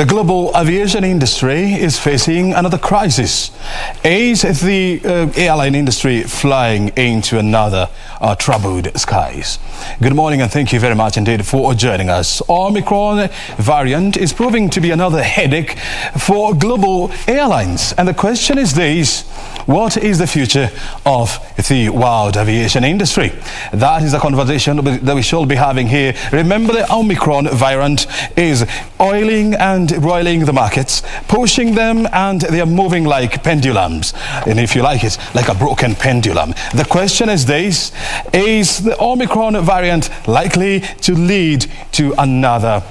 The global aviation industry is facing another crisis. Is the airline industry flying into another troubled skies? Good morning and thank you very much indeed for joining us. Omicron variant is proving to be another headache for global airlines. And the question is this: what is the future of the world aviation industry? That is a conversation that we shall be having here. Remember, the Omicron variant is oiling and roiling the markets, pushing them, and they are moving like pendulums. And if you like it, like a broken pendulum. The question is this: is the Omicron variant likely to lead to another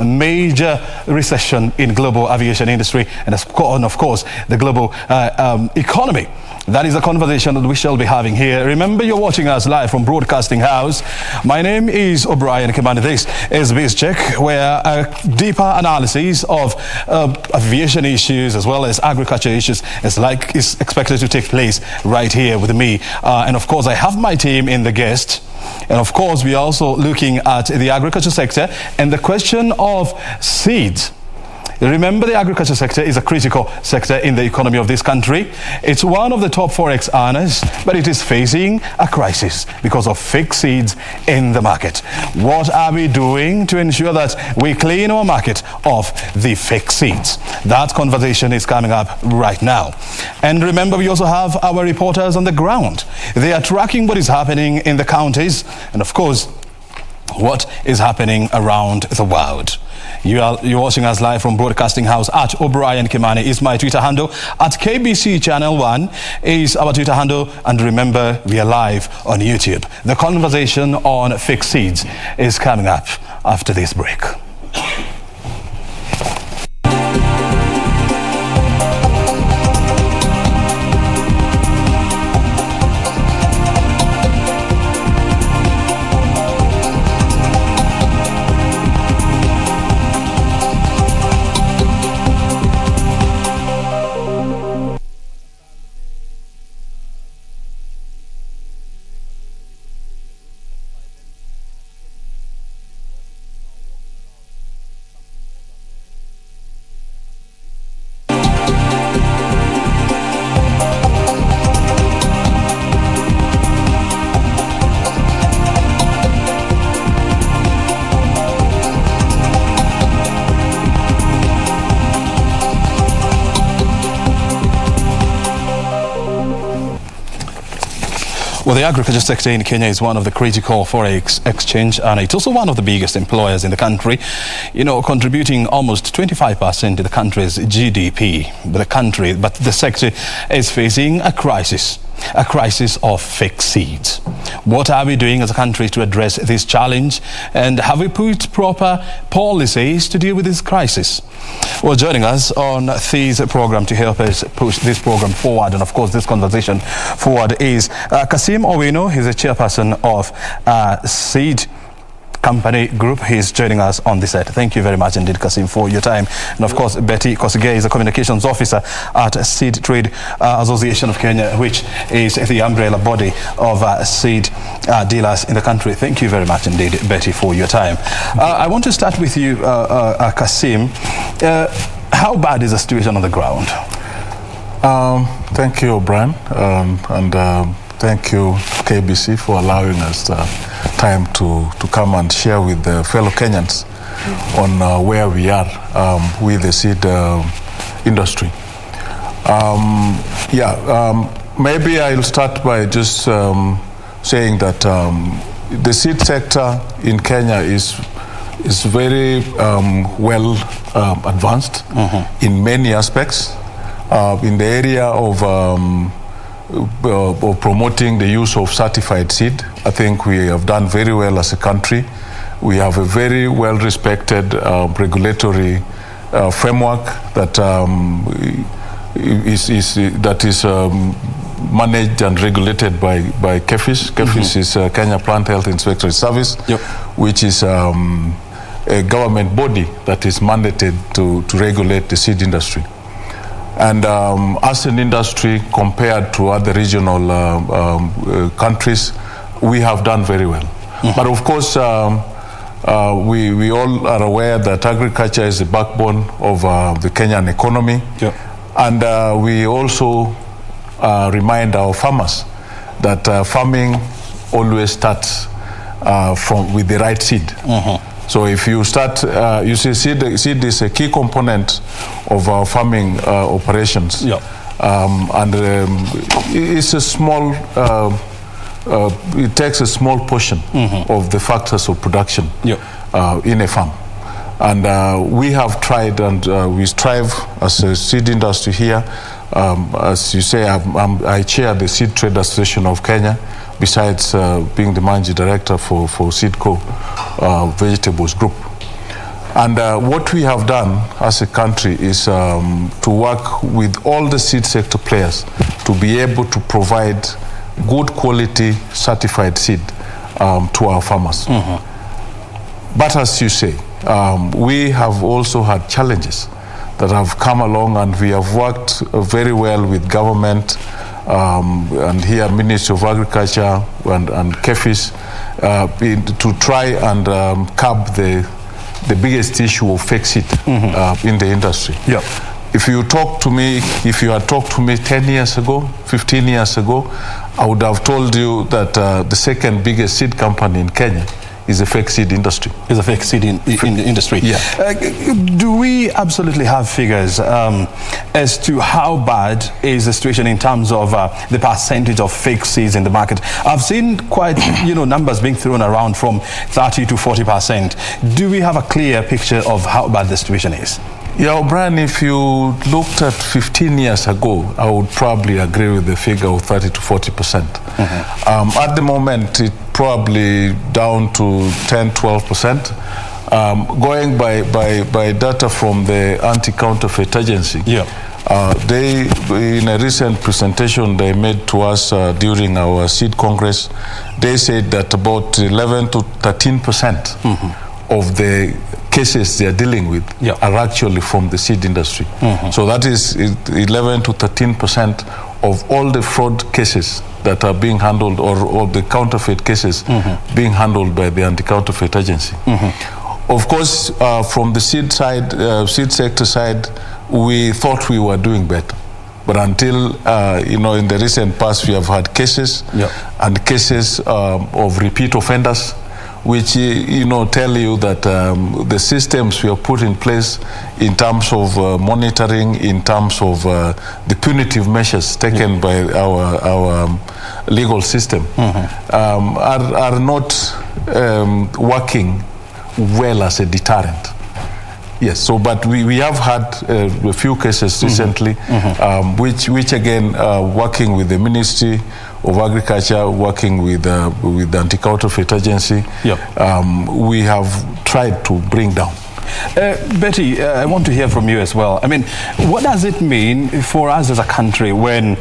major recession in global aviation industry and of course the global economy? That is a conversation that we shall be having here. Remember, you're watching us live from Broadcasting House. My name is O'Brien Kimani. This is BizCheck, where a deeper analysis of aviation issues as well as agriculture issues is expected to take place right here with me. And of course, I have my team in the guest. And of course, we are also looking at the agriculture sector and the question of seeds. Remember, the agriculture sector is a critical sector in the economy of this country. It's one of the top forex earners, but it is facing a crisis because of fake seeds in the market. What are we doing to ensure that we clean our market of the fake seeds? That conversation is coming up right now. And remember, we also have our reporters on the ground. They are tracking what is happening in the counties and, of course, what is happening around the world. You're watching us live from Broadcasting House. At O'Brien Kimani is my Twitter handle. At KBC Channel 1 is our Twitter handle. And remember, we are live on YouTube. The conversation on fake seeds is coming up after this break. Well, the agriculture sector in Kenya is one of the critical forex exchange, and it's also one of the biggest employers in the country, contributing almost 25% to the country's GDP. But the sector is facing a crisis of fake seeds. What are we doing as a country to address this challenge? And have we put proper policies to deal with this crisis? Well, joining us on this program to help us push this program forward and, of course, this conversation forward is Kasim Owino. He's a chairperson of Seed Company Group. He's joining us on this set. Thank you very much indeed, Kasim, for your time. And of course, Betty Kosgei is a communications officer at Seed Trade Association of Kenya, which is the umbrella body of seed dealers in the country. Thank you very much indeed, Betty, for your time. I want to start with you, Kasim. How bad is the situation on the ground? Thank you, O'Brien, and thank you, KBC, for allowing us time to come and share with the fellow Kenyans on where we are with the seed industry. Maybe I'll start by just saying that the seed sector in Kenya is very well advanced in many aspects. In the area of promoting the use of certified seed, I think we have done very well as a country. We have a very well-respected regulatory framework that is managed and regulated by KEFIS. KEFIS is Kenya Plant Health Inspectorate Service, which is a government body that is mandated to regulate the seed industry. And as an industry, compared to other regional countries, we have done very well. But of course, We all are aware that agriculture is the backbone of the Kenyan economy. Yep. And we also remind our farmers that farming always starts with the right seed. So if you start, you see, seed is a key component of our farming operations. Yep. It's a small, it takes a small portion of the factors of production in a farm. And we have tried, and we strive as a seed industry here. As you say, I chair the Seed Trade Association of Kenya, besides being the managing director for Seedco Vegetables Group. And what we have done as a country is to work with all the seed sector players to be able to provide good quality certified seed to our farmers. But as you say, we have also had challenges that have come along, and we have worked very well with government and here Ministry of Agriculture and KFIS to try and curb the biggest issue of fake seed in the industry. Yeah. If you had talked to me 10 years ago, 15 years ago, I would have told you that the second biggest seed company in Kenya is the fake seed industry. Is a fake seed industry. Yeah. Do we absolutely have figures as to how bad is the situation in terms of the percentage of fake seeds in the market? I've seen quite, numbers being thrown around from 30 to 40%. Do we have a clear picture of how bad the situation is? Yeah, O'Brien, if you looked at 15 years ago, I would probably agree with the figure of 30 to 40%. At the moment, it's probably down to 10, 12%. Going by data from the Anti-Counterfeit Agency, they, in a recent presentation they made to us during our seed congress, they said that about 11 to 13% of the cases they are dealing with are actually from the seed industry. So that is 11 to 13% of all the fraud cases that are being handled, or the counterfeit cases being handled by the Anti-Counterfeit Agency. Of course, from the seed side, seed sector side, we thought we were doing better. But until, in the recent past, we have had cases and cases of repeat offenders, which, tell you that the systems we have put in place in terms of monitoring, in terms of the punitive measures taken by our legal system are not working well as a deterrent. Yes, so but we have had a few cases recently, which again, working with the Ministry of Agriculture, working with the Anti-Counterfeit Agency, we have tried to bring down. Betty, I want to hear from you as well. I mean, what does it mean for us as a country when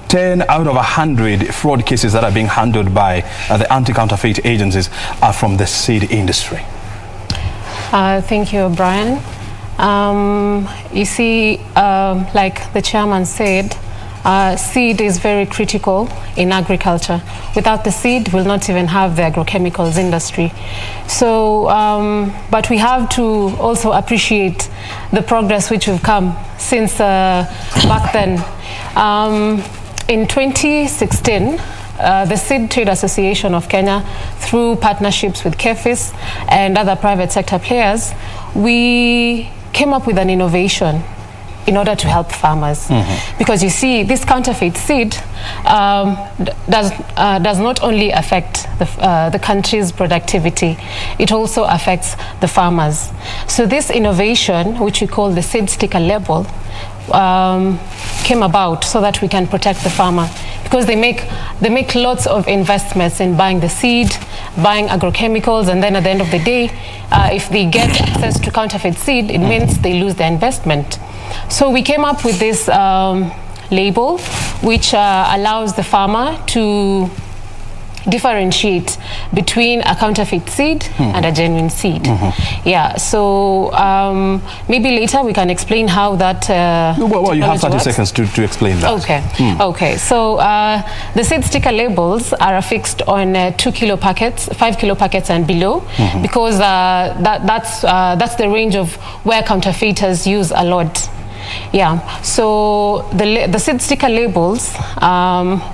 10 out of 100 fraud cases that are being handled by the anti-counterfeit agencies are from the seed industry? Thank you, Brian. You see, like the chairman said, seed is very critical in agriculture. Without the seed, we'll not even have the agrochemicals industry. So, but we have to also appreciate the progress which we've come since back then. In 2016, the Seed Trade Association of Kenya, through partnerships with KFIS and other private sector players, we came up with an innovation in order to help farmers. Because you see, this counterfeit seed does not only affect the country's productivity, it also affects the farmers. So this innovation, which we call the seed sticker label, came about so that we can protect the farmer, because they make lots of investments in buying the seed, buying agrochemicals, and then at the end of the day, if they get access to counterfeit seed, it means they lose their investment. So we came up with this label, which allows the farmer to differentiate between a counterfeit seed and a genuine seed. Yeah, so maybe later we can explain how that well, you have 30 works. seconds to explain that. Okay, okay. So the seed sticker labels are affixed on 2 kilo packets, 5 kilo packets and below, because that's the range of where counterfeiters use a lot. Yeah, so the seed sticker labels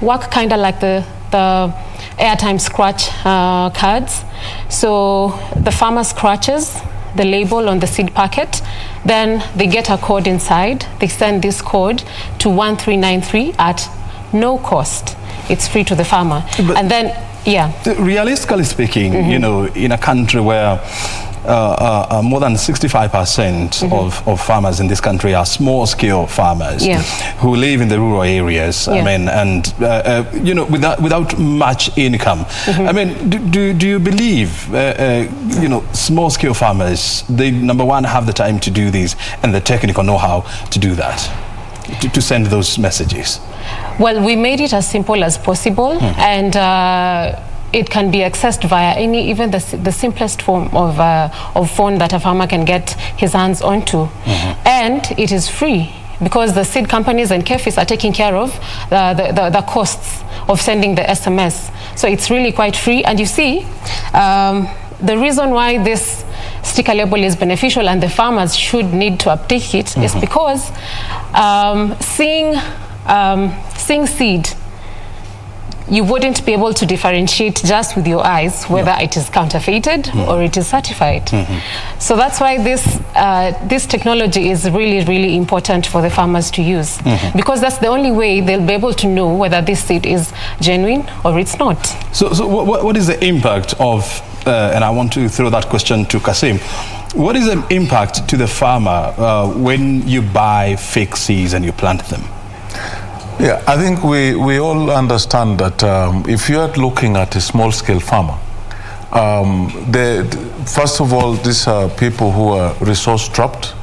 work kind of like the airtime scratch cards. So the farmer scratches the label on the seed packet, then they get a code inside. They send this code to 1393 at no cost. It's free to the farmer. But and then, yeah. Realistically speaking, you know, in a country where more than 65% of farmers in this country are small-scale farmers who live in the rural areas. I mean, and you know, without much income. I mean, do you believe you know, small-scale farmers, they number one have the time to do this and the technical know-how to do that, to send those messages? Well, we made it as simple as possible, and it can be accessed via even the simplest form of phone that a farmer can get his hands onto. And it is free, because the seed companies and KBC are taking care of the costs of sending the SMS. So it's really quite free. And you see, the reason why this sticker label is beneficial and the farmers should need to uptake it is because seeing seed, you wouldn't be able to differentiate just with your eyes whether it is counterfeited or it is certified. So that's why this technology is really, really important for the farmers to use, because that's the only way they'll be able to know whether this seed is genuine or it's not. So what is the impact of, and I want to throw that question to Kasim, what is the impact to the farmer when you buy fake seeds and you plant them? Yeah, I think we all understand that if you are looking at a small-scale farmer, first of all, these are people who are resource-strapped,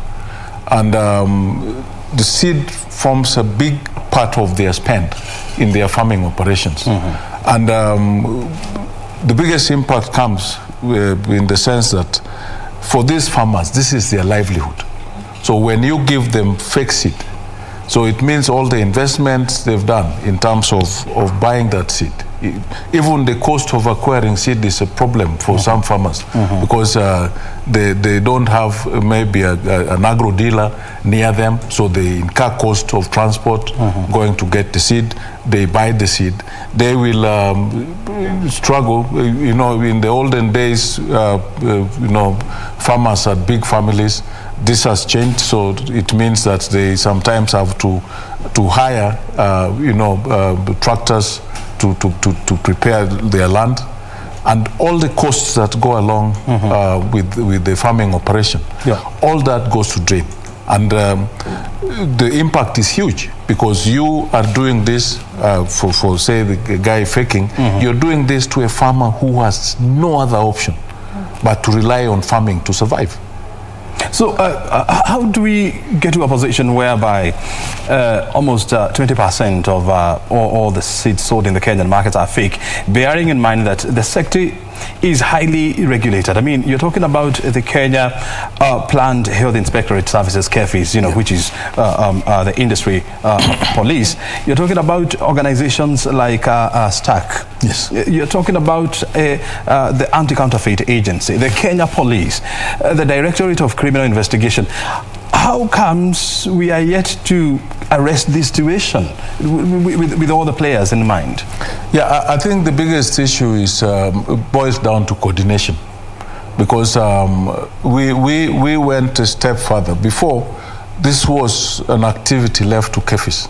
and the seed forms a big part of their spend in their farming operations. And the biggest impact comes in the sense that for these farmers, this is their livelihood. So when you give them fake seed, so it means all the investments they've done in terms of buying that seed. Even the cost of acquiring seed is a problem for some farmers, because they don't have maybe an agro dealer near them, so they incur cost of transport going to get the seed. They buy the seed. They will struggle. You know, in the olden days, you know, farmers had big families. This has changed, so it means that they sometimes have to hire, you know, tractors to prepare their land, and all the costs that go along with the farming operation. All that goes to drain, and the impact is huge, because you are doing this for say the guy faking. You're doing this to a farmer who has no other option but to rely on farming to survive. So how do we get to a position whereby almost 20% of all the seeds sold in the Kenyan markets are fake, bearing in mind that the sector is highly regulated? I mean, you're talking about the Kenya Plant Health Inspectorate Services, KBC, you know, which is the industry police. You're talking about organizations like STAC. Yes. You're talking about the Anti-Counterfeit Agency, the Kenya Police, the Directorate of Criminal Investigation. How comes we are yet to arrest this situation with all the players in mind? Yeah, I think the biggest issue is boils down to coordination, because we went a step further. Before, this was an activity left to KBC.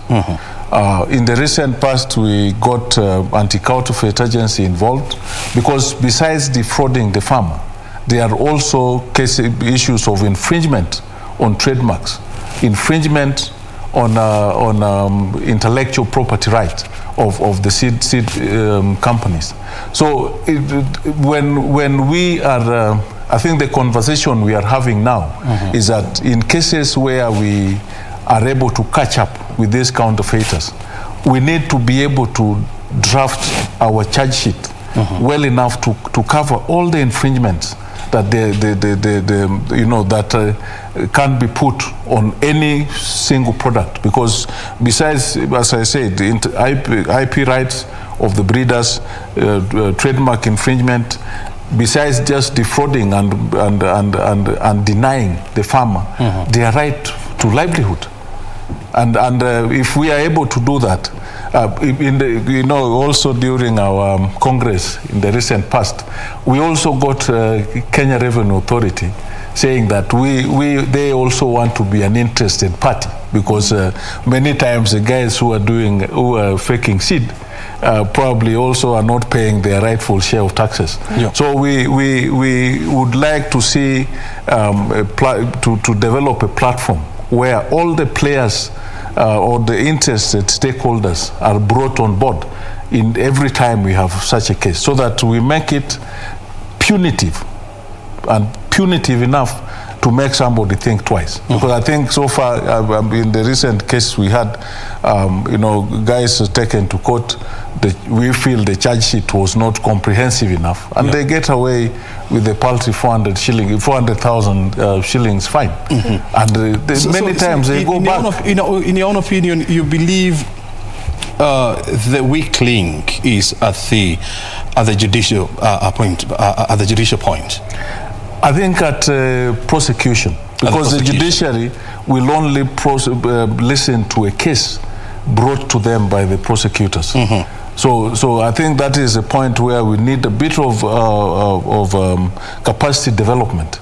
In the recent past, we got Anti-Counterfeit Agency involved, because besides defrauding the farmer, there are also issues of infringement on trademarks, infringement on intellectual property right of the seed companies. So when we are, I think the conversation we are having now is that in cases where we are able to catch up with these counterfeiters, we need to be able to draft our charge sheet well enough to cover all the infringements that can't be put on any single product, because besides, as I said, the IP rights of the breeders, trademark infringement, besides just defrauding and denying the farmer their right to livelihood. And if we are able to do that, also during our Congress in the recent past, we also got Kenya Revenue Authority saying that they also want to be an interested party, because many times the guys who are faking seed probably also are not paying their rightful share of taxes. Yeah. So we would like to see to develop a platform where all the players or the interested stakeholders are brought on board in every time we have such a case, so that we make it punitive enough to make somebody think twice. Because I think so far, in the recent case we had, guys taken to court, we feel the charge sheet was not comprehensive enough, and they get away with a paltry 400,000 shillings fine. And many times they go back. In your own opinion, you believe the weak link is at the judicial point? I think at prosecution, because the judiciary will only listen to a case brought to them by the prosecutors. So I think that is a point where we need a bit of capacity development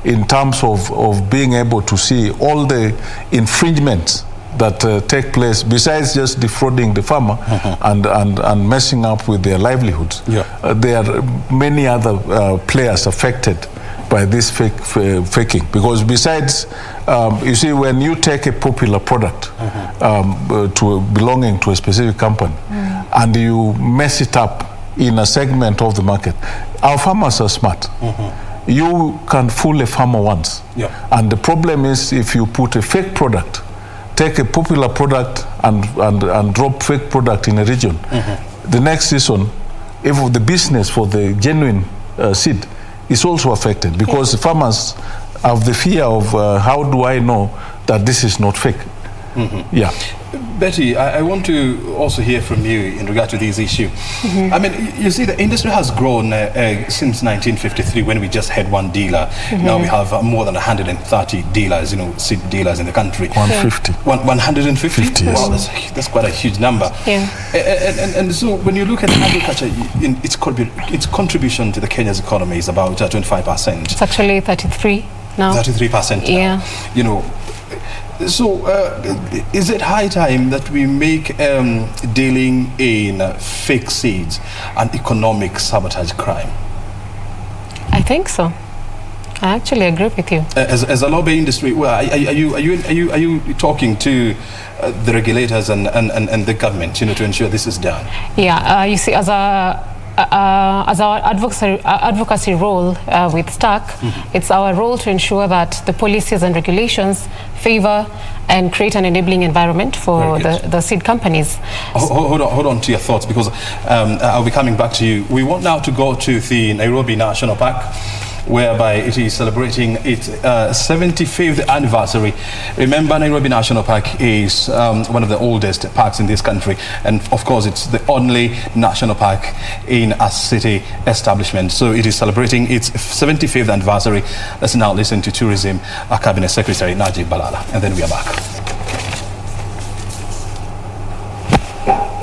in terms of being able to see all the infringements that take place, besides just defrauding the farmer and messing up with their livelihoods. There are many other players affected by this faking, because besides, you see, when you take a popular product belonging to a specific company and you mess it up in a segment of the market, our farmers are smart. You can fool a farmer once, and the problem is if you put a fake product, take a popular product and drop fake product in a region, the next season, if the business for the genuine seed is also affected, because farmers have the fear of how do I know that this is not fake? Betty, I want to also hear from you in regard to this issue. I mean, you see, the industry has grown since 1953, when we just had one dealer. Now we have more than 130 dealers, seed dealers in the country. 150. 150? Wow, that's quite a huge number. And so when you look at agriculture, its contribution to the Kenya's economy is about 25%. It's actually 33 now. 33% now. So is it high time that we make dealing in fake seeds an economic sabotage crime? I think so. I actually agree with you. As a lobby industry, well, are you talking to the regulators and the government, to ensure this is done? Yeah, you see, as our advocacy role with STAC, it's our role to ensure that the policies and regulations favor and create an enabling environment for the seed companies. Hold on to your thoughts, because I'll be coming back to you. We want now to go to the Nairobi National Park, whereby it is celebrating its 75th anniversary. Remember, Nairobi National Park is one of the oldest parks in this country, and of course it's the only national park in a city establishment. So it is celebrating its 75th anniversary. Let's now listen to Tourism Cabinet Secretary Najib Balala, and then we are back.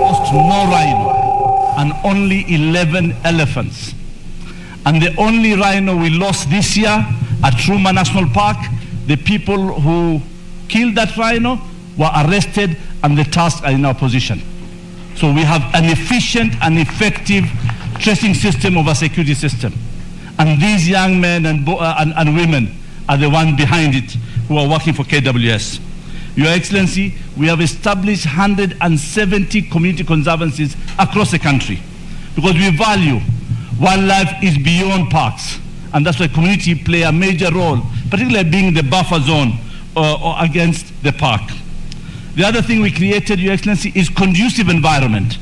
Lost no rhino and only 11 elephants. And the only rhino we lost this year at Truma National Park, the people who killed that rhino were arrested and the tasks are in our position. So we have an efficient and effective tracing system of a security system. And these young men and women are the ones behind it who are working for KWS. Your Excellency, we have established 170 community conservancies across the country because we value wildlife is beyond parks, and that's why community play a major role, particularly being the buffer zone or against the park. The other thing we created, Your Excellency, is conducive environment.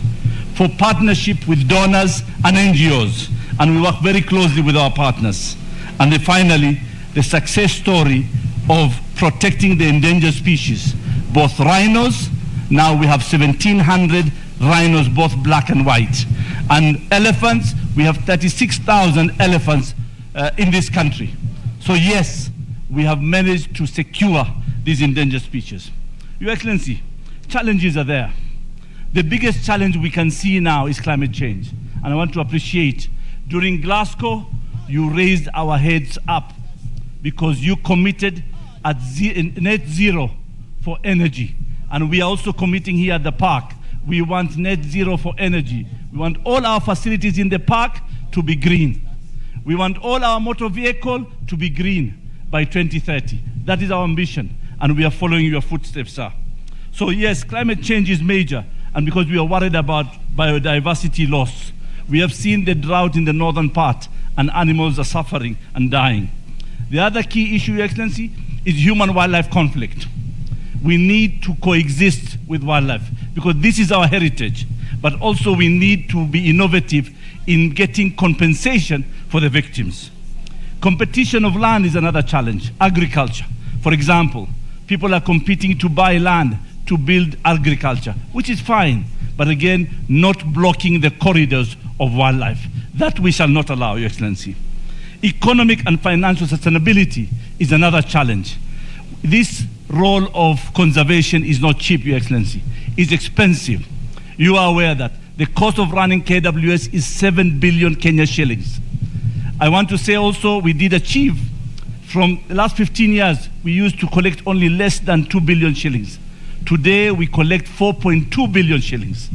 for partnership with donors and NGOs, and we work very closely with our partners. And then finally, the success story of protecting the endangered species, both rhinos. Now we have 1,700 rhinos, both black and white. And elephants, we have 36,000 elephants in this country. So yes, we have managed to secure these endangered species. Your Excellency, challenges are there. The biggest challenge we can see now is climate change. And I want to appreciate, during Glasgow, you raised our heads up because you committed at net zero for energy. And we are also committing here at the park. We want net zero for energy. We want all our facilities in the park to be green. We want all our motor vehicle to be green by 2030. That is our ambition, and we are following your footsteps, sir. So yes, climate change is major, and because we are worried about biodiversity loss, we have seen the drought in the northern part, and animals are suffering and dying. The other key issue, Your Excellency, is human-wildlife conflict. We need to coexist with wildlife because this is our heritage, but also we need to be innovative in getting compensation for the victims. Competition of land is another challenge. Agriculture, for example, people are competing to buy land to build agriculture, which is fine, but again, not blocking the corridors of wildlife. That we shall not allow, Your Excellency. Economic and financial sustainability is another challenge. This role of conservation is not cheap, Your Excellency. It's expensive. You are aware that the cost of running KWS is 7 billion Kenya shillings. I want to say also we did achieve, from the last 15 years, we used to collect only less than 2 billion shillings. Today, we collect 4.2 billion shillings.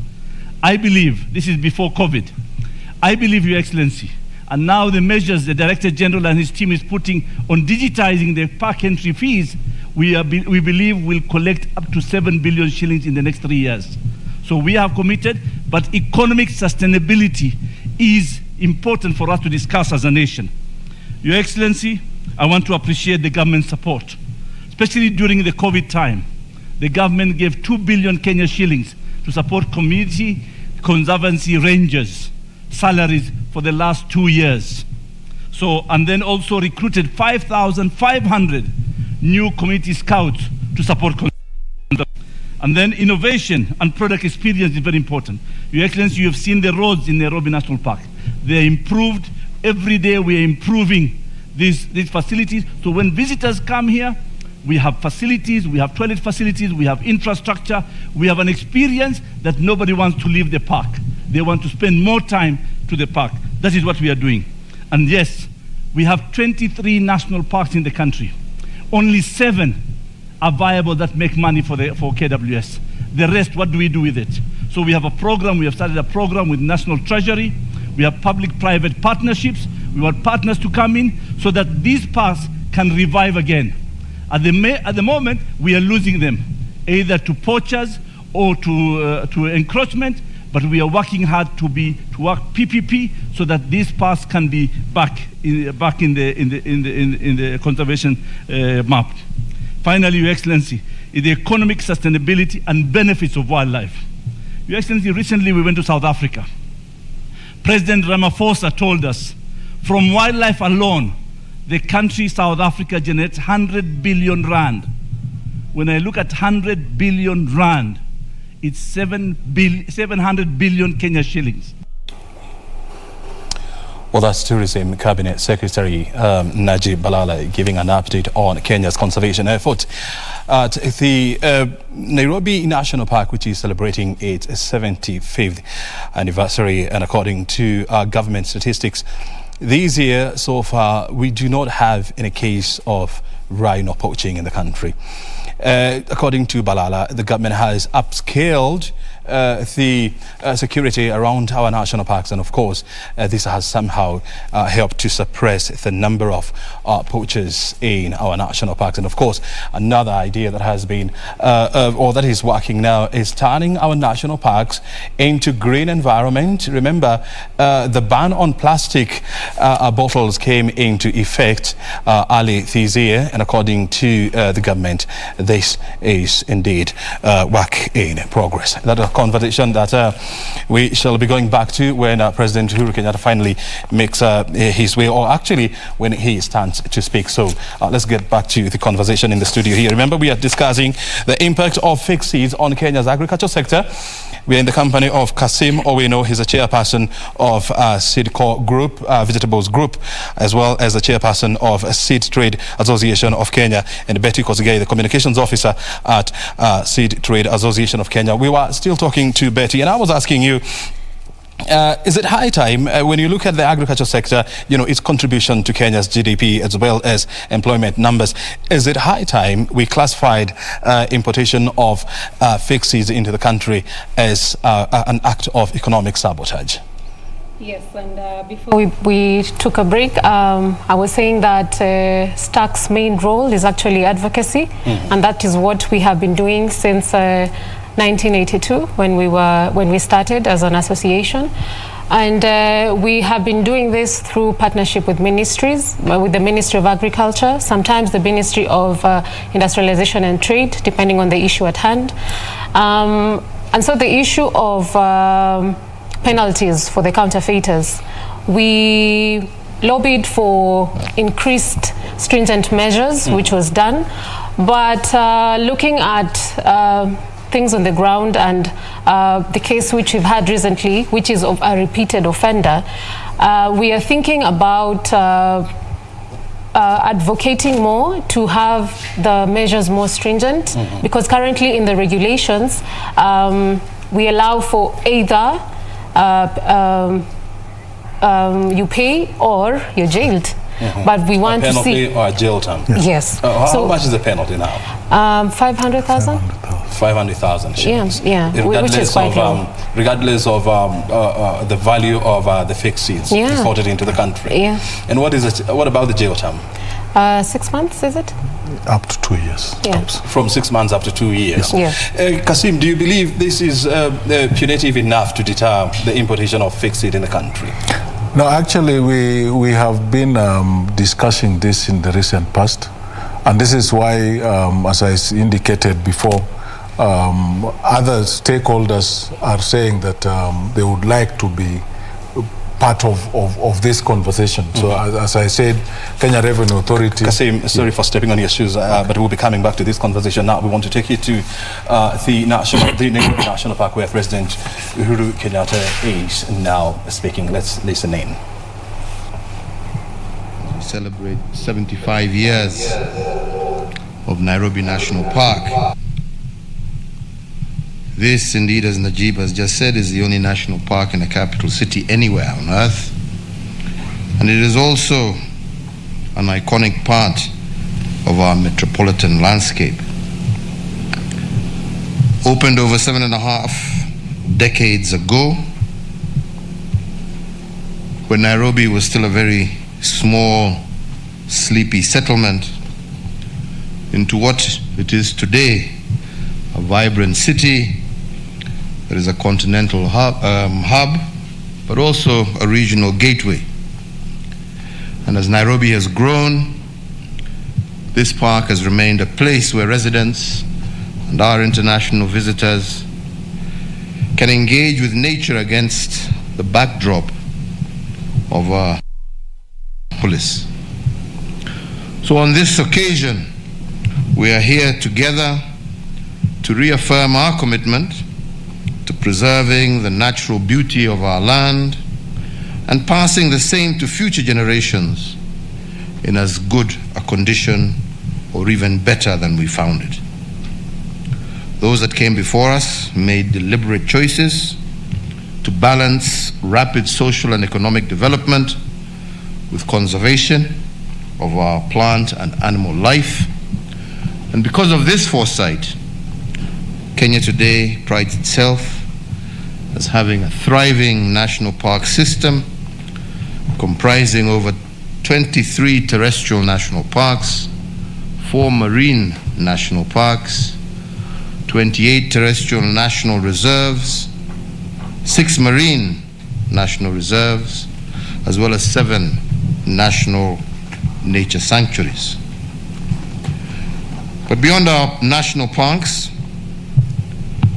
I believe, this is before COVID, I believe, Your Excellency, and now the measures the Director General and his team is putting on digitizing the park entry fees, we believe will collect up to 7 billion shillings in the next 3 years. So we have committed, but economic sustainability is important for us to discuss as a nation. Your Excellency, I want to appreciate the government support, especially during the COVID time. The government gave 2 billion Kenya shillings to support community conservancy rangers' salaries for the last 2 years. So, and then also recruited 5,500 new community scouts to support conservation. And then innovation and product experience is very important. Your Excellency, you have seen the roads in Nairobi National Park. They are improved. Every day we are improving these facilities. So when visitors come here, we have facilities, we have toilet facilities, we have infrastructure, we have an experience that nobody wants to leave the park. They want to spend more time to the park. That is what we are doing. And yes, we have 23 national parks in the country. Only 7 are viable that make money for KWS. The rest, what do we do with it? So we have a program, we have started a program with National Treasury. We have public-private partnerships. We want partners to come in so that these parks can revive again. At the moment, we are losing them, either to poachers or to encroachment, but we are working hard to work PPP so that these parks can be back in the conservation map. Finally, Your Excellency, is the economic sustainability and benefits of wildlife. Your Excellency, recently we went to South Africa. President Ramaphosa told us, from wildlife alone, the country South Africa generates 100 billion rand. When I look at 100 billion rand, it's 700 billion Kenya shillings. Well, that's Tourism Cabinet Secretary Najib Balala giving an update on Kenya's conservation effort at the Nairobi National Park, which is celebrating its 75th anniversary. And according to government statistics, this year, so far, we do not have any case of rhino poaching in the country. According to Balala, the government has upscaled the security around our national parks, and of course this has somehow helped to suppress the number of poachers in our national parks. And of course, another idea that has been or that is working now is turning our national parks into green environment. Remember, the ban on plastic bottles came into effect early this year, and according to the government, this is indeed work in progress. That conversation that we shall be going back to when President Uhuru Kenyatta finally makes his way, or actually when he stands to speak. So let's get back to the conversation in the studio here. Remember, we are discussing the impact of fake seeds on Kenya's agriculture sector. We are in the company of Kasim Owino. He's a chairperson of Seedco Group, Vegetables Group, as well as the chairperson of Seed Trade Association of Kenya, and Betty Kosgei, the communications officer at Seed Trade Association of Kenya. We were still talking to Betty, and I was asking you, is it high time, when you look at the agriculture sector, you know, its contribution to Kenya's GDP as well as employment numbers, is it high time we classified importation of fake seeds into the country as an act of economic sabotage? Yes, and before we took a break, I was saying that STAC's main role is actually advocacy, and that is what we have been doing since 1982 when we started as an association, and we have been doing this through partnership with ministries, with the Ministry of Agriculture, sometimes the Ministry of Industrialization and Trade, depending on the issue at hand, and so the issue of penalties for the counterfeiters, we lobbied for increased stringent measures, which was done, but looking at things on the ground and the case which we've had recently, which is of a repeated offender, we are thinking about advocating more to have the measures more stringent, because currently in the regulations we allow for either you pay or you're jailed. But we want to see a penalty or a jail term. Yes. How much is the penalty now? 500,000. 500,000 shillings. Yeah, which is quite low. Regardless of the value of the fake seeds exported into the country. Yeah. And what is it? What about the jail term? 6 months, is it? Up to 2 years. Yeah. From 6 months up to 2 years. Yeah. Kasim, do you believe this is punitive enough to deter the importation of fake seed in the country? No, actually, we have been discussing this in the recent past, and this is why, as I indicated before, other stakeholders are saying that they would like to be part of this conversation. So as I said, Kenya Revenue Authority... Kasim, sorry for stepping on your shoes, but we'll be coming back to this conversation now. We want to take you to the Nairobi National Park, where President Uhuru Kenyatta is now speaking. Let's listen in. We celebrate 75 years of Nairobi National Park. This, indeed, as Najib has just said, is the only national park in a capital city anywhere on earth. And it is also an iconic part of our metropolitan landscape. Opened over 7.5 decades ago, when Nairobi was still a very small, sleepy settlement, into what it is today, a vibrant city. There is a continental hub, but also a regional gateway. And as Nairobi has grown, this park has remained a place where residents and our international visitors can engage with nature against the backdrop of our police. So on this occasion, we are here together to reaffirm our commitment to preserving the natural beauty of our land and passing the same to future generations in as good a condition or even better than we found it. Those that came before us made deliberate choices to balance rapid social and economic development with conservation of our plant and animal life. And because of this foresight, Kenya today prides itself as having a thriving national park system comprising over 23 terrestrial national parks, 4 marine national parks, 28 terrestrial national reserves, 6 marine national reserves, as well as 7 national nature sanctuaries. But beyond our national parks,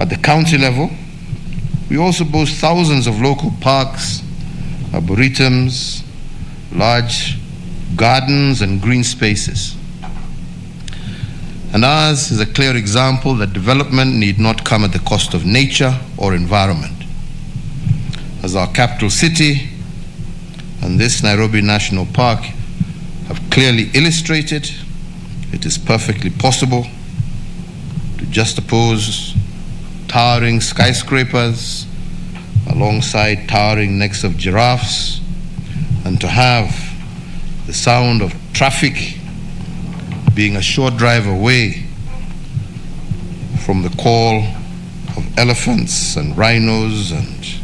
at the county level, We also boast thousands of local parks, arboretums, large gardens and green spaces. And ours is a clear example that development need not come at the cost of nature or environment. As our capital city and this Nairobi National Park have clearly illustrated, it is perfectly possible to juxtapose towering skyscrapers alongside towering necks of giraffes, and to have the sound of traffic being a short drive away from the call of elephants and rhinos and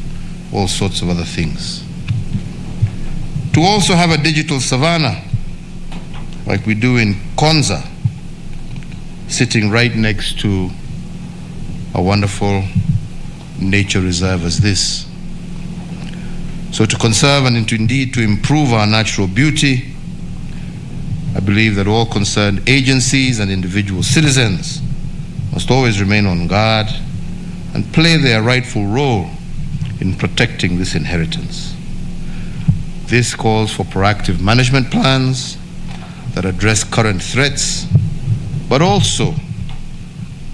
all sorts of other things. To also have a digital savanna like we do in Konza, sitting right next to a wonderful nature reserve as this. So to conserve and indeed to improve our natural beauty, I believe that all concerned agencies and individual citizens must always remain on guard and play their rightful role in protecting this inheritance. This calls for proactive management plans that address current threats, but also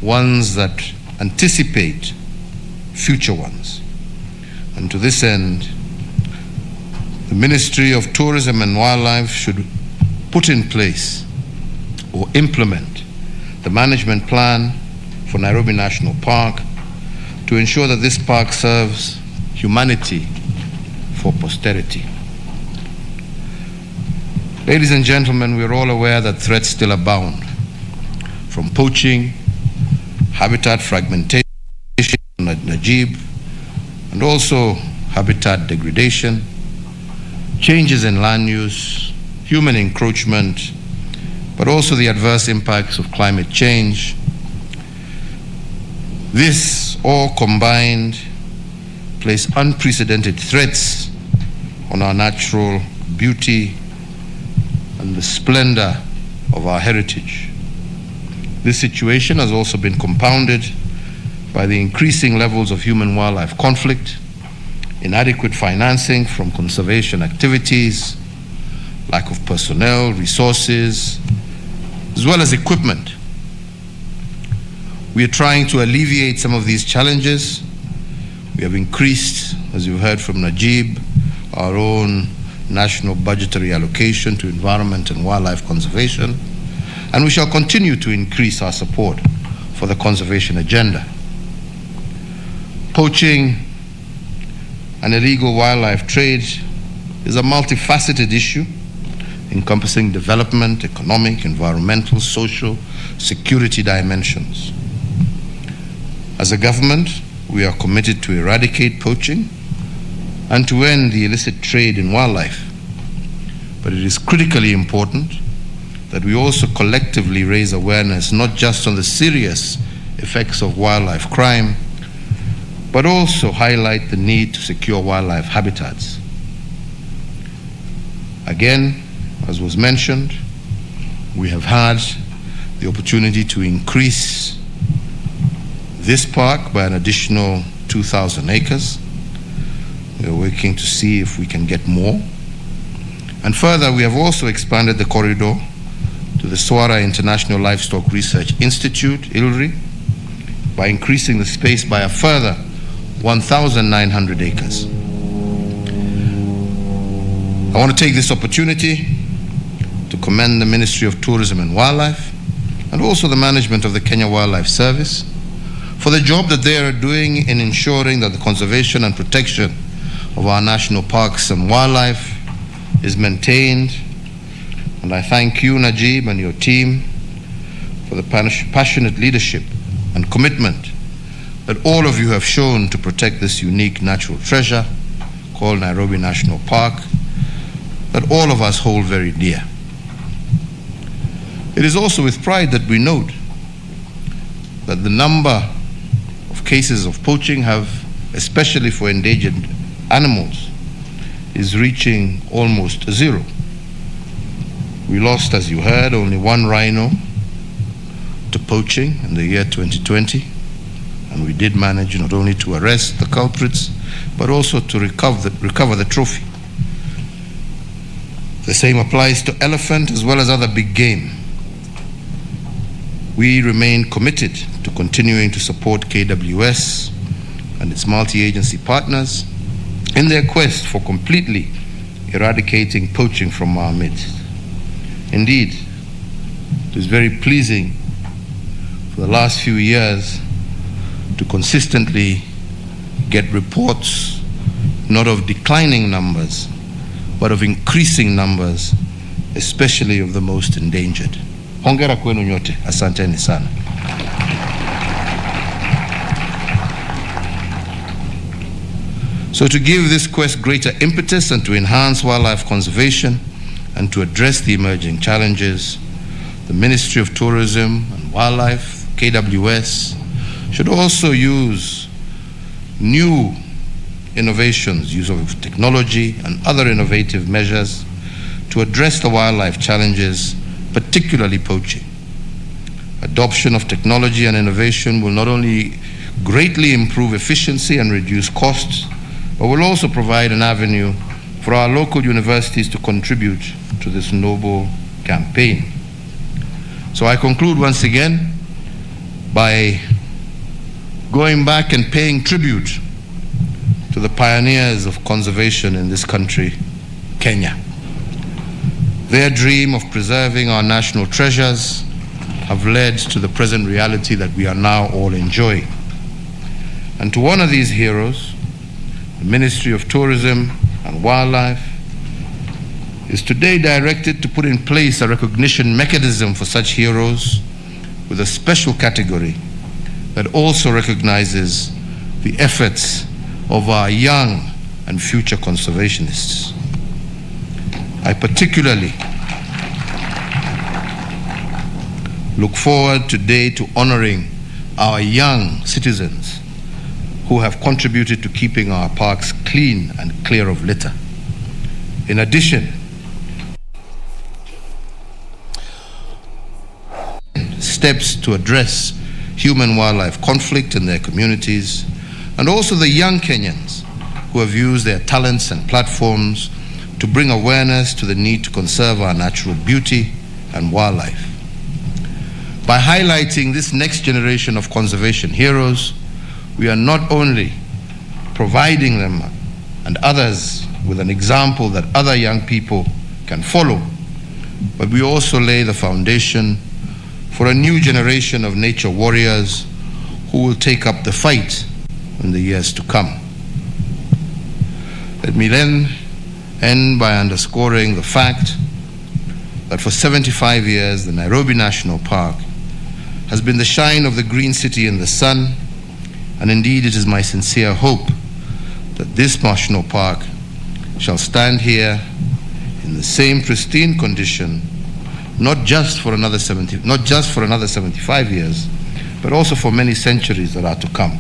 ones that anticipate future ones. And to this end, the Ministry of Tourism and Wildlife should put in place or implement the management plan for Nairobi National Park to ensure that this park serves humanity for posterity. Ladies and gentlemen, we are all aware that threats still abound, from poaching, habitat fragmentation, Najib, and also habitat degradation, changes in land use, human encroachment, but also the adverse impacts of climate change. This all combined place unprecedented threats on our natural beauty and the splendor of our heritage. This situation has also been compounded by the increasing levels of human-wildlife conflict, inadequate financing from conservation activities, lack of personnel, resources, as well as equipment. We are trying to alleviate some of these challenges. We have increased, as you heard from Najib, our own national budgetary allocation to environment and wildlife conservation, and we shall continue to increase our support for the conservation agenda. Poaching and illegal wildlife trade is a multifaceted issue encompassing development, economic, environmental, social, security dimensions. As a government, we are committed to eradicate poaching and to end the illicit trade in wildlife. But it is critically important that we also collectively raise awareness not just on the serious effects of wildlife crime, but also highlight the need to secure wildlife habitats. Again, as was mentioned, we have had the opportunity to increase this park by an additional 2,000 acres. We are working to see if we can get more. And further, we have also expanded the corridor to the Swara International Livestock Research Institute, ILRI, by increasing the space by a further 1,900 acres. I want to take this opportunity to commend the Ministry of Tourism and Wildlife and also the management of the Kenya Wildlife Service for the job that they are doing in ensuring that the conservation and protection of our national parks and wildlife is maintained. And I thank you, Najib, and your team for the passionate leadership and commitment that all of you have shown to protect this unique natural treasure called Nairobi National Park, that all of us hold very dear. It is also with pride that we note that the number of cases of poaching have, especially for endangered animals, is reaching almost zero. We lost, as you heard, only one rhino to poaching in the year 2020, And we did manage not only to arrest the culprits, but also to recover the trophy. The same applies to elephant as well as other big game. We remain committed to continuing to support KWS and its multi-agency partners in their quest for completely eradicating poaching from our midst. Indeed, it is very pleasing for the last few years to consistently get reports not of declining numbers, but of increasing numbers, especially of the most endangered. Hongera kwenu nyote, asanteni sana. So to give this quest greater impetus and to enhance wildlife conservation and to address the emerging challenges, the Ministry of Tourism and Wildlife, KWS, should also use new innovations, use of technology and other innovative measures to address the wildlife challenges, particularly poaching. Adoption of technology and innovation will not only greatly improve efficiency and reduce costs, but will also provide an avenue for our local universities to contribute to this noble campaign. So I conclude once again by going back and paying tribute to the pioneers of conservation in this country, Kenya. Their dream of preserving our national treasures have led to the present reality that we are now all enjoying. And to honor these heroes, the Ministry of Tourism and Wildlife is today directed to put in place a recognition mechanism for such heroes with a special category that also recognizes the efforts of our young and future conservationists. I particularly look forward today to honoring our young citizens who have contributed to keeping our parks clean and clear of litter. In addition, steps to address human-wildlife conflict in their communities, and also the young Kenyans who have used their talents and platforms to bring awareness to the need to conserve our natural beauty and wildlife. By highlighting this next generation of conservation heroes, we are not only providing them and others with an example that other young people can follow, but we also lay the foundation for a new generation of nature warriors who will take up the fight in the years to come. Let me then end by underscoring the fact that for 75 years, the Nairobi National Park has been the shine of the green city in the sun, and indeed it is my sincere hope that this national park shall stand here in the same pristine condition, not just for another 75 years, but also for many centuries that are to come.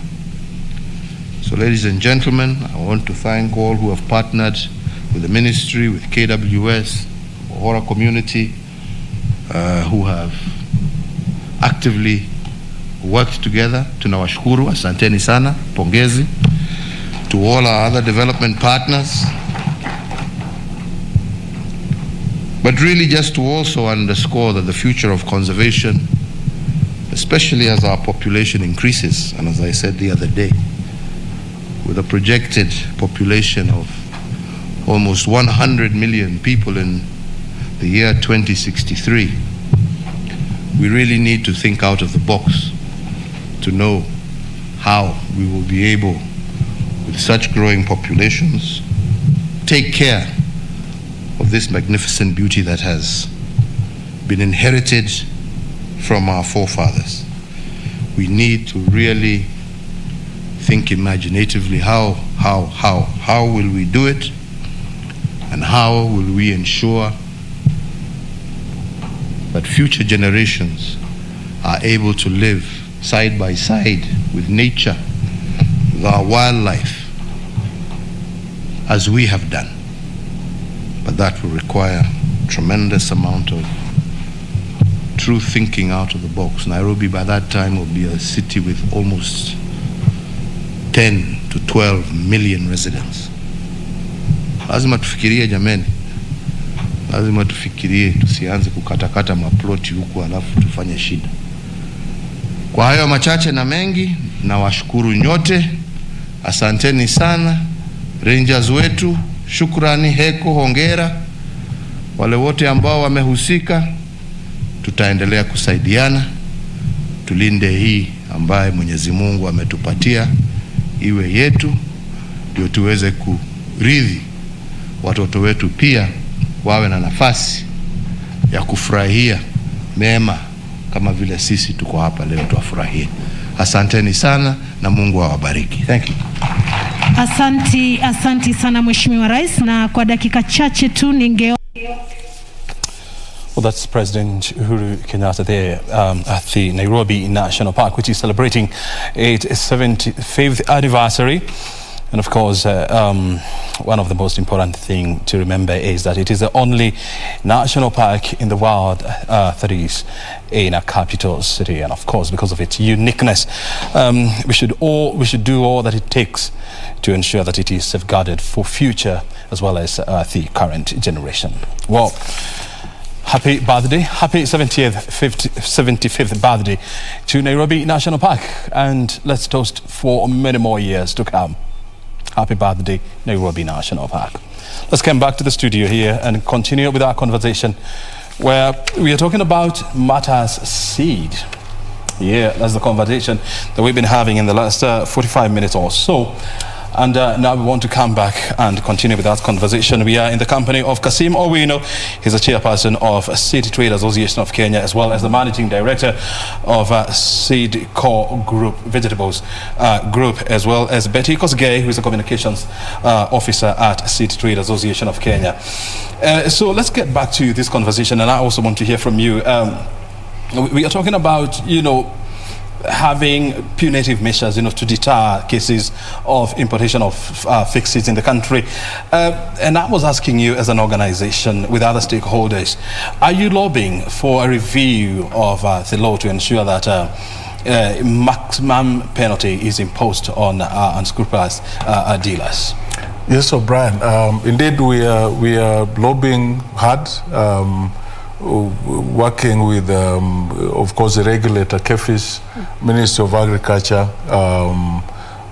So ladies and gentlemen, I want to thank all who have partnered with the ministry, with KWS, the Hora community, who have actively worked together. Tunawashukuru, asanteni sana, pongezi. To all our other development partners. But really just to also underscore that the future of conservation, especially as our population increases, and as I said the other day, with a projected population of almost 100 million people in the year 2063, we really need to think out of the box to know how we will be able, with such growing populations, take care of this magnificent beauty that has been inherited from our forefathers. We need to really think imaginatively how will we do it, and how will we ensure that future generations are able to live side by side with nature, with our wildlife, as we have done. But that will require a tremendous amount of true thinking out of the box. Nairobi by that time will be a city with almost 10 to 12 million residents. Lazima tufikirie jameni, lazima tufikirie, tusianze kukatakata maploti huku alafu tufanye shida. Kwa hayo machache na mengi, na washukuru nyote, asanteni sana. Rangers wetu, shukrani, heko, hongera. Wale wote ambao wamehusika, tutaendelea kusaidiana, tulinde hii ambaye Mwenyezi Mungu ametupatia iwe yetu, ndio tuweze kurithi watoto wetu pia wawe na nafasi ya kufurahia mema kama vile sisi tuko hapa leo tuwafurahie. Asanteni sana na Mungu awabariki. Thank you. Asanti sana Mheshimiwa Rais, na kwa dakika chache tu Well, that's President Uhuru Kenyatta there at the Nairobi National Park, which is celebrating its 75th anniversary. And of course, one of the most important things to remember is that it is the only national park in the world that is in a capital city. And of course, because of its uniqueness, we should do all that it takes to ensure that it is safeguarded for future as well as the current generation. Well, happy birthday, happy 75th birthday to Nairobi National Park, and let's toast for many more years to come. Happy birthday, Nairobi National Park. Let's come back to the studio here and continue with our conversation, where we are talking about matters seed. Yeah, that's the conversation that we've been having in the last 45 minutes or so. And now we want to come back and continue with that conversation. We are in the company of Kasim Owino. He's the chairperson of Seed Trade Association of Kenya, as well as the managing director of Seed Core Group, Vegetables Group, as well as Betty Kosgei, who is the communications officer at Seed Trade Association of Kenya. So let's get back to this conversation, and I also want to hear from you. We are talking about, having punitive measures, to deter cases of importation of fake seeds in the country. And I was asking you, as an organization with other stakeholders, are you lobbying for a review of the law to ensure that maximum penalty is imposed on unscrupulous dealers? Yes, O'Brien. Indeed, we are lobbying hard. Working with, of course, the regulator, KBC, Ministry of Agriculture,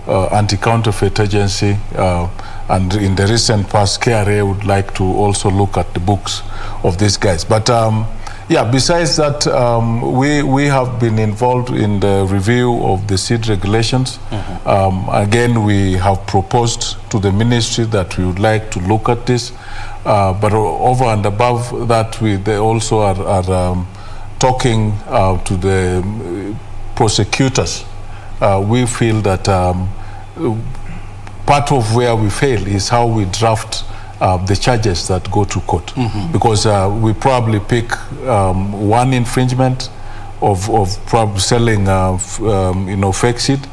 Anti-Counterfeit Agency, and in the recent past, KRA would like to also look at the books of these guys. But besides that, we have been involved in the review of the seed regulations. Again, we have proposed to the ministry that we would like to look at this. But over and above that, they also are talking to the prosecutors. We feel that part of where we fail is how we draft the charges that go to court. Because we probably pick one infringement of probably selling fake seed,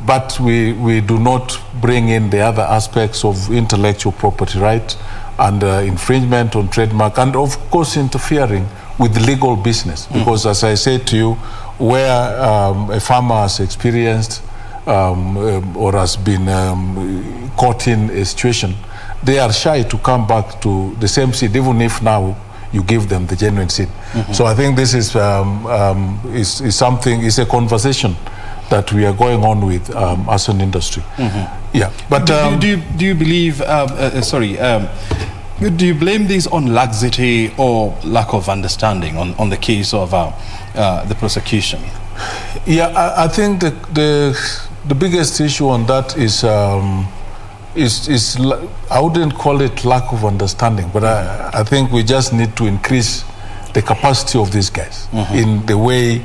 but we do not bring in the other aspects of intellectual property right and infringement on trademark, and of course interfering with the legal business. Because as I said to you, where a farmer has experienced or has been caught in a situation, they are shy to come back to the same seed, even if now you give them the genuine seed. So I think this is something, is a conversation that we are going on with as an industry. Yeah, but do you believe? Do you blame this on laxity or lack of understanding on the case of the prosecution? Yeah, I think the biggest issue on that is I wouldn't call it lack of understanding, but I think we just need to increase the capacity of these guys in the way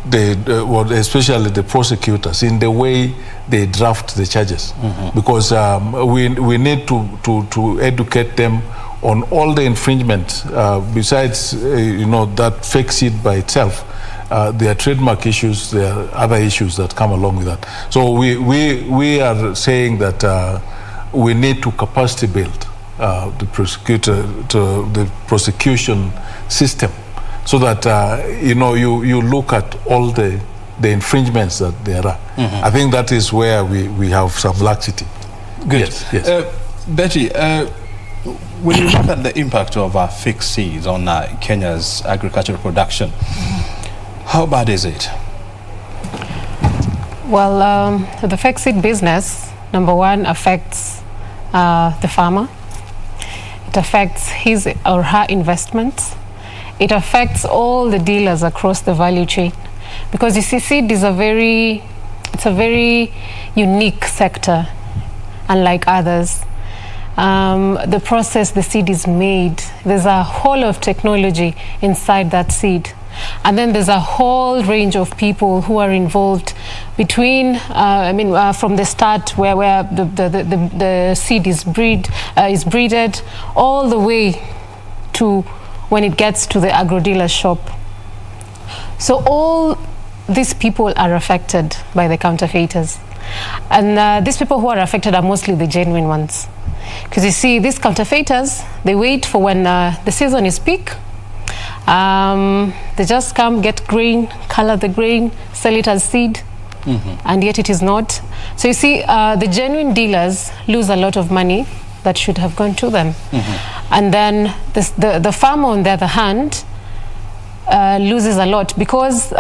especially the prosecutors, in the way they draft the charges, because we need to educate them on all the infringement. Besides, that fake seed by itself, there are trademark issues, there are other issues that come along with that. So we are saying that we need to capacity build the prosecution system, so that you look at all the the infringements that there are. I think that is where we have some laxity. Good. Yes. Betty, when you look at the impact of fixed seeds on Kenya's agricultural production, how bad is it? Well, the fixed seed business, number one, affects the farmer. It affects his or her investments. It affects all the dealers across the value chain. Because you see, seed is a very unique sector, unlike others. The process the seed is made, there's a whole of technology inside that seed. And then there's a whole range of people who are involved between, from the start where the seed is breeded, all the way to when it gets to the agro-dealer shop. So all these people are affected by the counterfeiters. And these people who are affected are mostly the genuine ones. Because you see, these counterfeiters, they wait for when the season is peak. They just come, get grain, color the grain, sell it as seed, and yet it is not. So you see, the genuine dealers lose a lot of money that should have gone to them. And then the farmer, on the other hand, loses a lot, because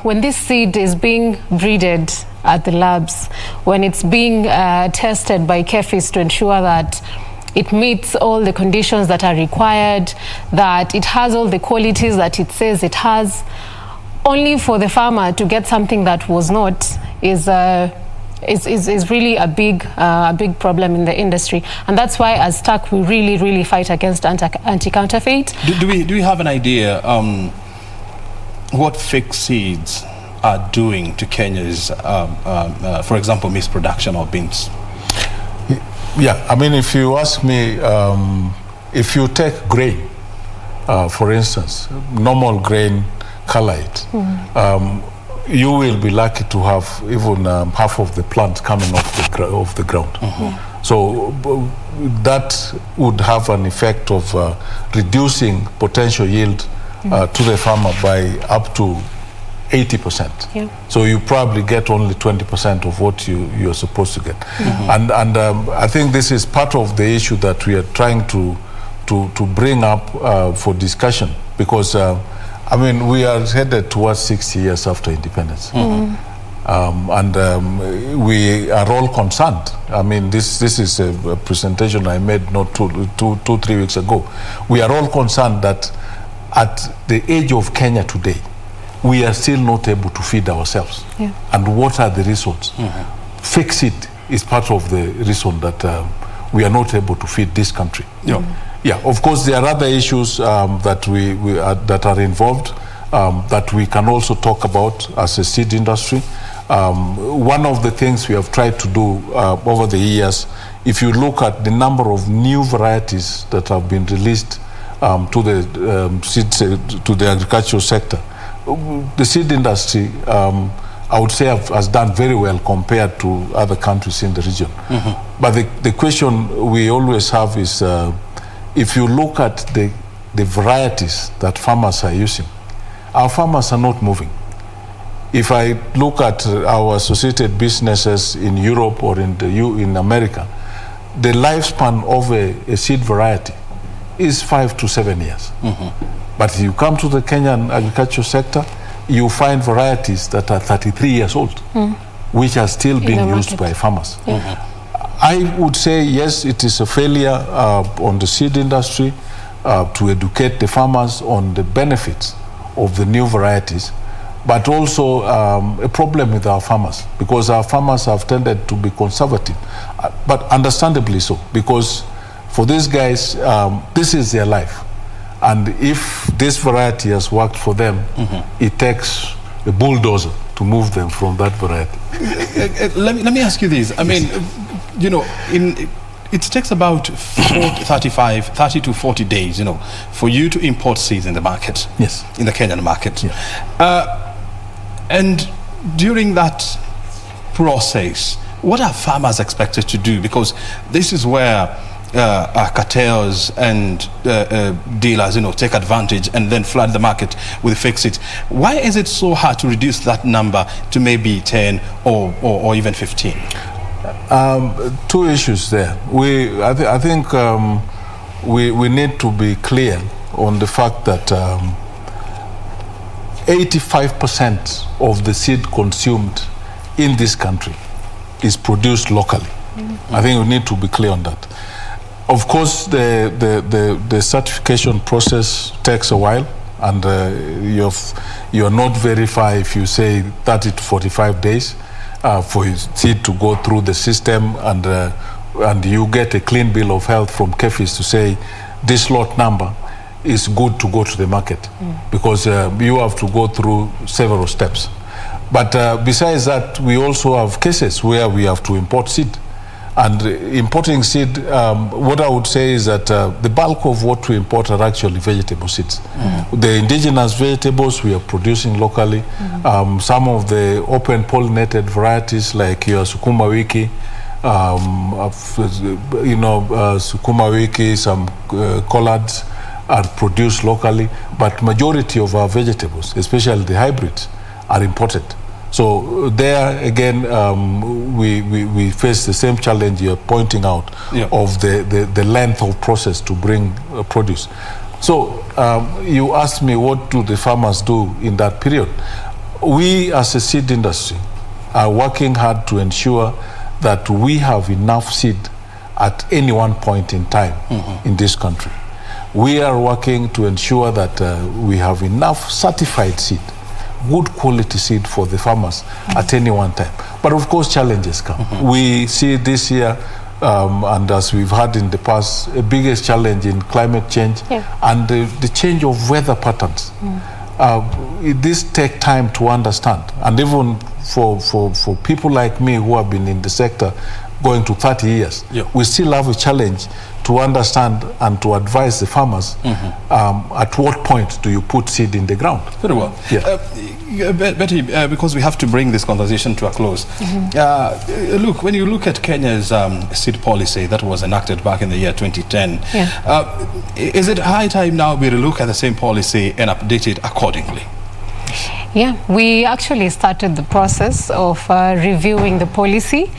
when this seed is being breeded at the labs, when it's being tested by KBC to ensure that it meets all the conditions that are required, that it has all the qualities that it says it has, only for the farmer to get something that was not is really a big problem in the industry. And that's why as TAC we really fight against anti-counterfeit. Do we have an idea what fixed seeds are doing to Kenya's, for example, misproduction of beans? Yeah, I mean, if you ask me, if you take grain, for instance, normal grain, color it, you will be lucky to have even half of the plant coming off the ground. So that would have an effect of reducing potential yield to the farmer by up to 80%. Yeah. So you probably get only 20% of what you're supposed to get. And I think this is part of the issue that we are trying to bring up for discussion, because I mean, we are headed towards 60 years after independence. And we are all concerned. I mean, this is a presentation I made not 3 weeks ago. We are all concerned that at the age of Kenya today, we are still not able to feed ourselves. Yeah. And what are the reasons? Fix it is part of the reason that we are not able to feed this country. Yeah, of course, there are other issues that that are involved that we can also talk about as a seed industry. One of the things we have tried to do over the years, if you look at the number of new varieties that have been released to the agricultural sector, the seed industry, I would say, has done very well compared to other countries in the region. But the question we always have is, if you look at the varieties that farmers are using, our farmers are not moving. If I look at our associated businesses in Europe or in America, the lifespan of a seed variety is 5 to 7 years. But if you come to the Kenyan agricultural sector, you find varieties that are 33 years old, which are still being used by farmers. I would say, yes, it is a failure on the seed industry to educate the farmers on the benefits of the new varieties, but also a problem with our farmers, because our farmers have tended to be conservative, but understandably so, because for these guys, this is their life. And if this variety has worked for them, it takes a bulldozer to move them from that variety. Let me ask you this. I mean, you know, it takes about 30 to 40 days, you know, for you to import seeds in the market. Yes. In the Kenyan market. Yeah. And during that process, what are farmers expected to do? Because this is where cartels and dealers, take advantage and then flood the market with fix it. Why is it so hard to reduce that number to maybe 10 or even 15? Two issues there. I think we need to be clear on the fact that 85% of the seed consumed in this country is produced locally. I think we need to be clear on that. Of course, the certification process takes a while, and you're not verified if you say 30 to 45 days for seed to go through the system, and you get a clean bill of health from KEFIS to say this lot number is good to go to the market, because you have to go through several steps. But besides that, we also have cases where we have to import seed. And importing seed, what I would say is that the bulk of what we import are actually vegetable seeds. The indigenous vegetables we are producing locally. Some of the open pollinated varieties like your sukuma wiki, sukuma wiki, some collards are produced locally, but majority of our vegetables, especially the hybrids, are imported. So there again, we face the same challenge you're pointing out of the length of process to bring produce. So you asked me, what do the farmers do in that period? We as a seed industry are working hard to ensure that we have enough seed at any one point in time in this country. We are working to ensure that we have enough certified seed, good quality seed for the farmers at any one time. But of course, challenges come. We see this year, and as we've had in the past, a biggest challenge in climate change and the change of weather patterns. This takes time to understand. And even for people like me who have been in the sector going to 30 years, we still have a challenge to understand and to advise the farmers at what point do you put seed in the ground. Very well. Betty, because we have to bring this conversation to a close. Look, when you look at Kenya's seed policy that was enacted back in the year 2010, is it high time now we look at the same policy and update it accordingly? Yeah, we actually started the process of reviewing the policy.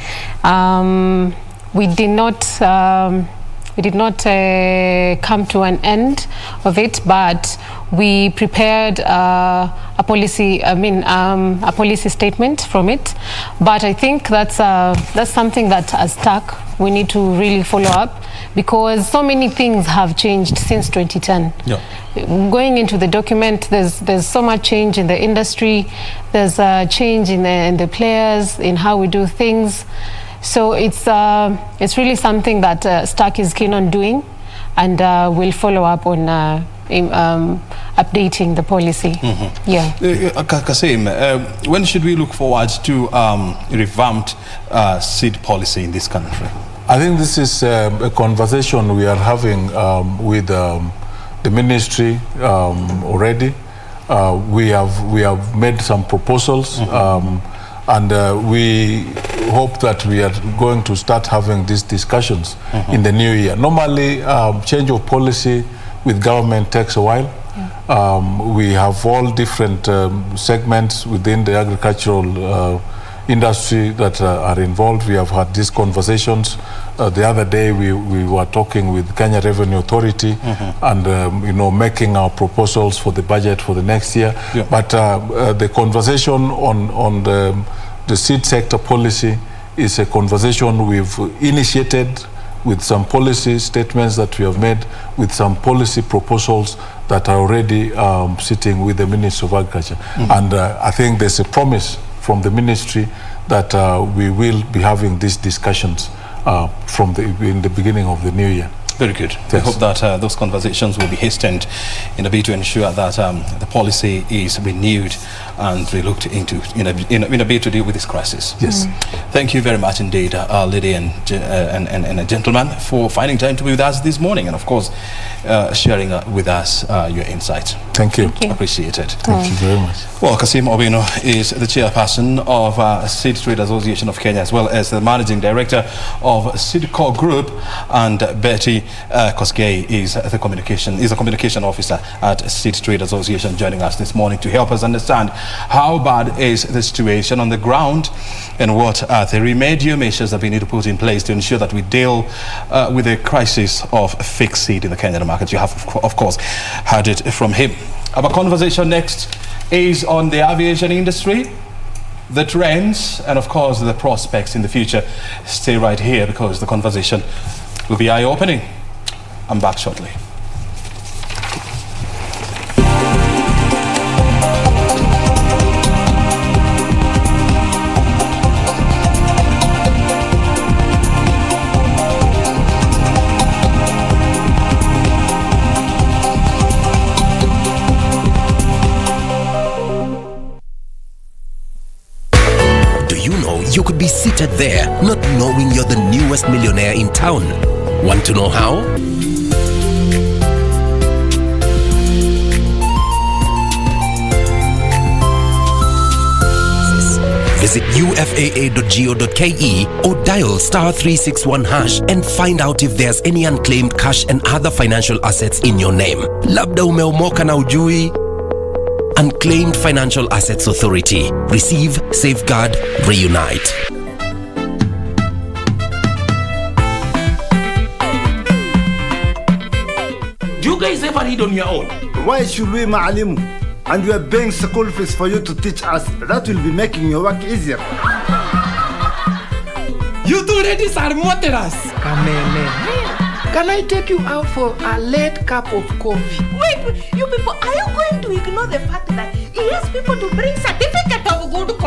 We did not come to an end of it, but we prepared a policy statement from it. But I think that's something that has stuck. We need to really follow up, because so many things have changed since 2010. Going into the document, there's so much change in the industry. There's a change in the players, in how we do things. So it's really something that STARK is keen on doing, and we'll follow up on updating the policy. Kasim, when should we look forward to revamped seed policy in this country? I think this is a conversation we are having with the ministry already. We have made some proposals. And we hope that we are going to start having these discussions in the new year. Normally, change of policy with government takes a while. We have all different segments within the agricultural industry that are involved. We have had these conversations. The other day, we were talking with Kenya Revenue Authority and making our proposals for the budget for the next year. But the conversation on the seed sector policy is a conversation we've initiated with some policy statements that we have made, with some policy proposals that are already sitting with the Ministry of Agriculture. And I think there's a promise from the ministry that we will be having these discussions in the beginning of the new year. Very good. Yes. I hope that those conversations will be hastened in a bid to ensure that the policy is renewed and we looked into in a bid to deal with this crisis. Yes. Thank you very much indeed, lady and gentlemen, for finding time to be with us this morning, and of course sharing with us your insights. Thank you. Appreciate it. Thank you very much. Well, Kasim Obino is the chairperson of Seed Trade Association of Kenya, as well as the managing director of Seedco Group, and Betty Kosgei is a communication officer at Seed Trade Association, joining us this morning to help us understand how bad is the situation on the ground and what are the remedial measures that we need to put in place to ensure that we deal with the crisis of fake seed in the Kenyan market. You have, of course, heard it from him. Our conversation next is on the aviation industry, the trends, and of course the prospects in the future. Stay right here because the conversation will be eye-opening. I'm back shortly. You could be seated there, not knowing you're the newest millionaire in town. Want to know how? Visit ufaa.go.ke or dial *361# and find out if there's any unclaimed cash and other financial assets in your name. Labda umeomoka na ujui. Unclaimed Financial Assets Authority. Receive, safeguard, reunite. Do you guys ever read on your own? Why should we, Ma'alimu? And we are paying school fees for you to teach us. That will be making your work easier. You two ladies are murderers. Can I take you out for a late cup of coffee? Wait, you people, are you going to ignore the fact that he has people to bring certificate of good conduct?